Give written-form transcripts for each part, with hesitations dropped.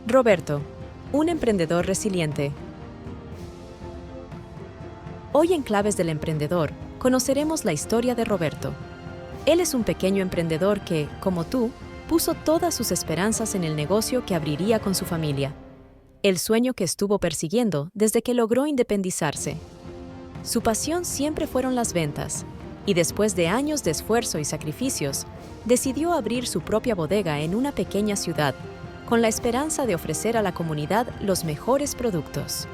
Roberto, un emprendedor resiliente. Hoy en Claves del Emprendedor conoceremos la historia de Roberto. Él es un pequeño emprendedor que, como tú, puso todas sus esperanzas en el negocio que abriría con su familia. El sueño que estuvo persiguiendo desde que logró independizarse. Su pasión siempre fueron las ventas, y después de años de esfuerzo y sacrificios, decidió abrir su propia bodega en una pequeña ciudad, con la esperanza de ofrecer a la comunidad los mejores productos.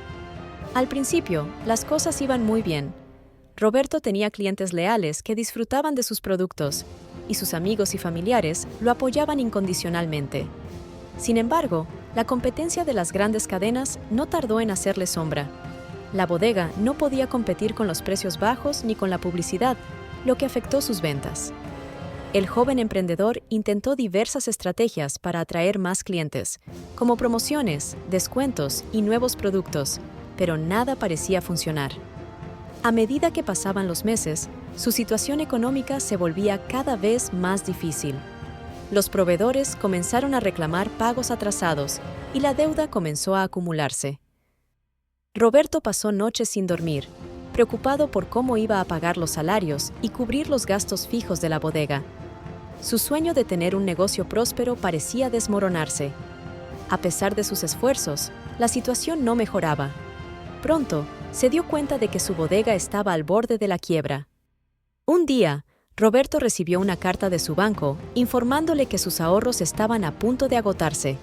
Al principio, las cosas iban muy bien. Roberto tenía clientes leales que disfrutaban de sus productos, y sus amigos y familiares lo apoyaban incondicionalmente. Sin embargo, la competencia de las grandes cadenas no tardó en hacerle sombra. La bodega no podía competir con los precios bajos ni con la publicidad, lo que afectó sus ventas. El joven emprendedor intentó diversas estrategias para atraer más clientes, como promociones, descuentos y nuevos productos, pero nada parecía funcionar. A medida que pasaban los meses, su situación económica se volvía cada vez más difícil. Los proveedores comenzaron a reclamar pagos atrasados y la deuda comenzó a acumularse. Roberto pasó noches sin dormir, preocupado por cómo iba a pagar los salarios y cubrir los gastos fijos de la bodega. Su sueño de tener un negocio próspero parecía desmoronarse. A pesar de sus esfuerzos, la situación no mejoraba. Pronto, se dio cuenta de que su bodega estaba al borde de la quiebra. Un día, Roberto recibió una carta de su banco informándole que sus ahorros estaban a punto de agotarse.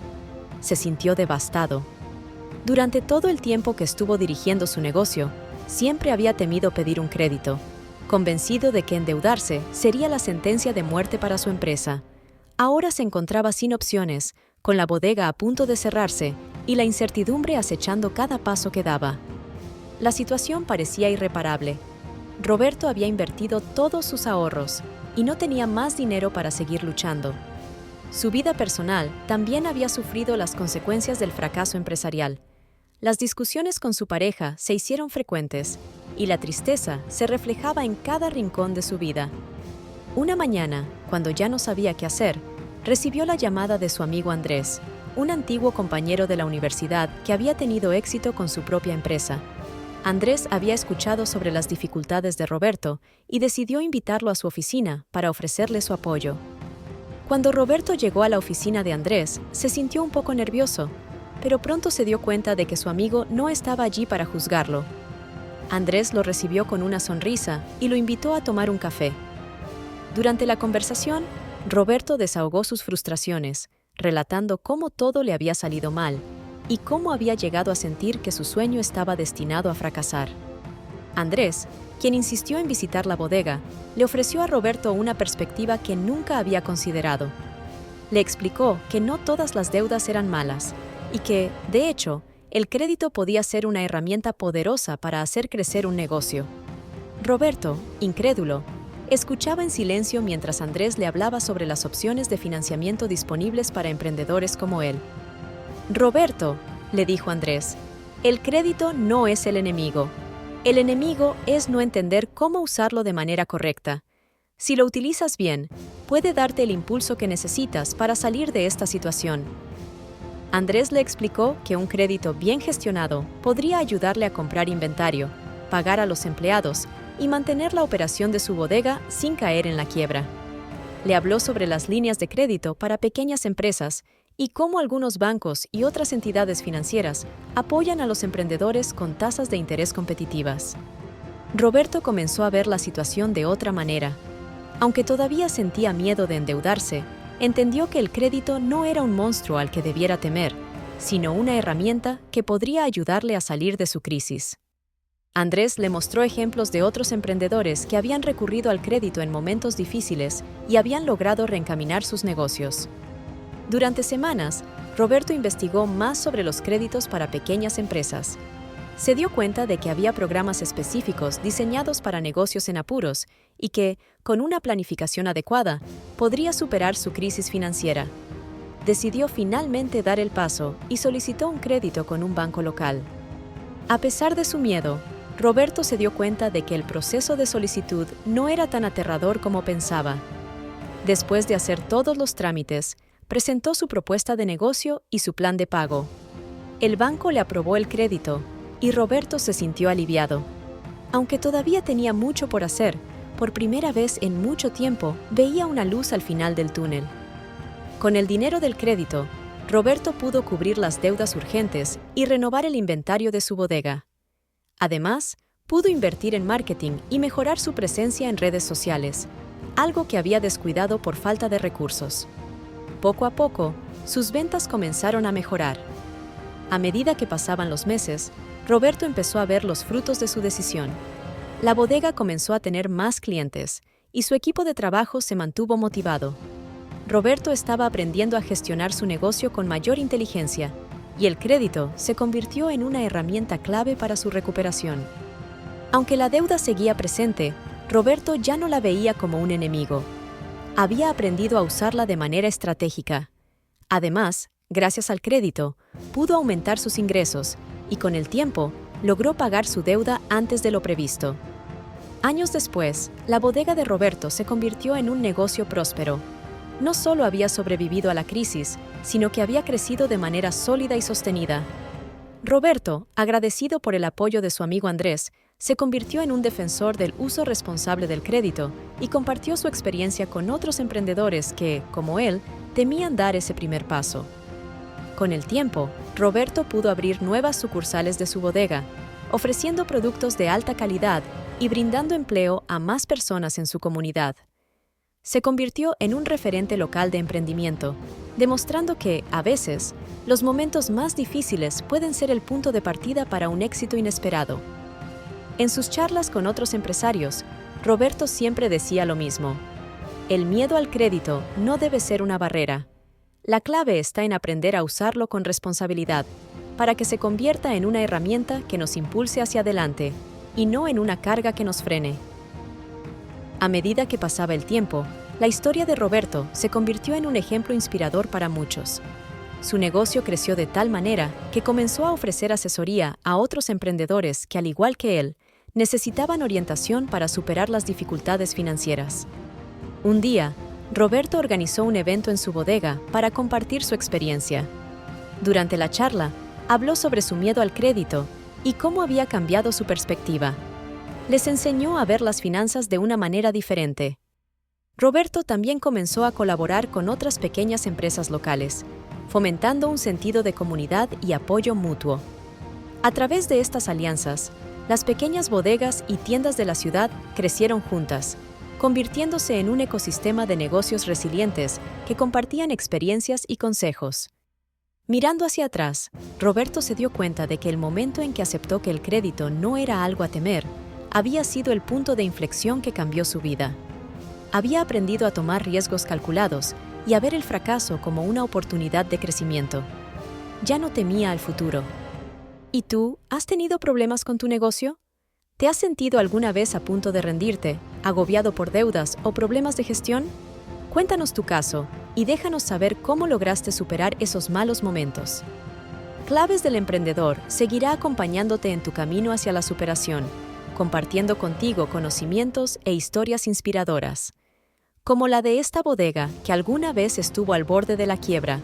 Se sintió devastado. Durante todo el tiempo que estuvo dirigiendo su negocio, siempre había temido pedir un crédito, convencido de que endeudarse sería la sentencia de muerte para su empresa. Ahora se encontraba sin opciones, con la bodega a punto de cerrarse y la incertidumbre acechando cada paso que daba. La situación parecía irreparable. Roberto había invertido todos sus ahorros y no tenía más dinero para seguir luchando. Su vida personal también había sufrido las consecuencias del fracaso empresarial. Las discusiones con su pareja se hicieron frecuentes y la tristeza se reflejaba en cada rincón de su vida. Una mañana, cuando ya no sabía qué hacer, recibió la llamada de su amigo Andrés, un antiguo compañero de la universidad que había tenido éxito con su propia empresa. Andrés había escuchado sobre las dificultades de Roberto y decidió invitarlo a su oficina para ofrecerle su apoyo. Cuando Roberto llegó a la oficina de Andrés, se sintió un poco nervioso, pero pronto se dio cuenta de que su amigo no estaba allí para juzgarlo. Andrés lo recibió con una sonrisa y lo invitó a tomar un café. Durante la conversación, Roberto desahogó sus frustraciones, relatando cómo todo le había salido mal y cómo había llegado a sentir que su sueño estaba destinado a fracasar. Andrés, quien insistió en visitar la bodega, le ofreció a Roberto una perspectiva que nunca había considerado. Le explicó que no todas las deudas eran malas y que, de hecho, el crédito podía ser una herramienta poderosa para hacer crecer un negocio. Roberto, incrédulo, escuchaba en silencio mientras Andrés le hablaba sobre las opciones de financiamiento disponibles para emprendedores como él. «Roberto», le dijo Andrés, «el crédito no es el enemigo. El enemigo es no entender cómo usarlo de manera correcta. Si lo utilizas bien, puede darte el impulso que necesitas para salir de esta situación». Andrés le explicó que un crédito bien gestionado podría ayudarle a comprar inventario, pagar a los empleados y mantener la operación de su bodega sin caer en la quiebra. Le habló sobre las líneas de crédito para pequeñas empresas y cómo algunos bancos y otras entidades financieras apoyan a los emprendedores con tasas de interés competitivas. Roberto comenzó a ver la situación de otra manera. Aunque todavía sentía miedo de endeudarse, entendió que el crédito no era un monstruo al que debiera temer, sino una herramienta que podría ayudarle a salir de su crisis. Andrés le mostró ejemplos de otros emprendedores que habían recurrido al crédito en momentos difíciles y habían logrado reencaminar sus negocios. Durante semanas, Roberto investigó más sobre los créditos para pequeñas empresas. Se dio cuenta de que había programas específicos diseñados para negocios en apuros y que, con una planificación adecuada, podría superar su crisis financiera. Decidió finalmente dar el paso y solicitó un crédito con un banco local. A pesar de su miedo, Roberto se dio cuenta de que el proceso de solicitud no era tan aterrador como pensaba. Después de hacer todos los trámites, presentó su propuesta de negocio y su plan de pago. El banco le aprobó el crédito y Roberto se sintió aliviado. Aunque todavía tenía mucho por hacer, por primera vez en mucho tiempo veía una luz al final del túnel. Con el dinero del crédito, Roberto pudo cubrir las deudas urgentes y renovar el inventario de su bodega. Además, pudo invertir en marketing y mejorar su presencia en redes sociales, algo que había descuidado por falta de recursos. Poco a poco, sus ventas comenzaron a mejorar. A medida que pasaban los meses, Roberto empezó a ver los frutos de su decisión. La bodega comenzó a tener más clientes y su equipo de trabajo se mantuvo motivado. Roberto estaba aprendiendo a gestionar su negocio con mayor inteligencia y el crédito se convirtió en una herramienta clave para su recuperación. Aunque la deuda seguía presente, Roberto ya no la veía como un enemigo. Había aprendido a usarla de manera estratégica. Además, gracias al crédito, pudo aumentar sus ingresos y con el tiempo logró pagar su deuda antes de lo previsto. Años después, la bodega de Roberto se convirtió en un negocio próspero. No solo había sobrevivido a la crisis, sino que había crecido de manera sólida y sostenida. Roberto, agradecido por el apoyo de su amigo Andrés, se convirtió en un defensor del uso responsable del crédito y compartió su experiencia con otros emprendedores que, como él, temían dar ese primer paso. Con el tiempo, Roberto pudo abrir nuevas sucursales de su bodega, ofreciendo productos de alta calidad y brindando empleo a más personas en su comunidad. Se convirtió en un referente local de emprendimiento, demostrando que, a veces, los momentos más difíciles pueden ser el punto de partida para un éxito inesperado. En sus charlas con otros empresarios, Roberto siempre decía lo mismo: el miedo al crédito no debe ser una barrera. La clave está en aprender a usarlo con responsabilidad, para que se convierta en una herramienta que nos impulse hacia adelante, y no en una carga que nos frene. A medida que pasaba el tiempo, la historia de Roberto se convirtió en un ejemplo inspirador para muchos. Su negocio creció de tal manera que comenzó a ofrecer asesoría a otros emprendedores que, al igual que él, necesitaban orientación para superar las dificultades financieras. Un día, Roberto organizó un evento en su bodega para compartir su experiencia. Durante la charla, habló sobre su miedo al crédito y cómo había cambiado su perspectiva. Les enseñó a ver las finanzas de una manera diferente. Roberto también comenzó a colaborar con otras pequeñas empresas locales, fomentando un sentido de comunidad y apoyo mutuo. A través de estas alianzas, las pequeñas bodegas y tiendas de la ciudad crecieron juntas, convirtiéndose en un ecosistema de negocios resilientes que compartían experiencias y consejos. Mirando hacia atrás, Roberto se dio cuenta de que el momento en que aceptó que el crédito no era algo a temer, había sido el punto de inflexión que cambió su vida. Había aprendido a tomar riesgos calculados y a ver el fracaso como una oportunidad de crecimiento. Ya no temía al futuro. ¿Y tú, has tenido problemas con tu negocio? ¿Te has sentido alguna vez a punto de rendirte, agobiado por deudas o problemas de gestión? Cuéntanos tu caso y déjanos saber cómo lograste superar esos malos momentos. Claves del Emprendedor seguirá acompañándote en tu camino hacia la superación, compartiendo contigo conocimientos e historias inspiradoras, como la de esta bodega que alguna vez estuvo al borde de la quiebra,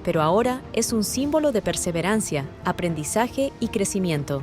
pero ahora es un símbolo de perseverancia, aprendizaje y crecimiento.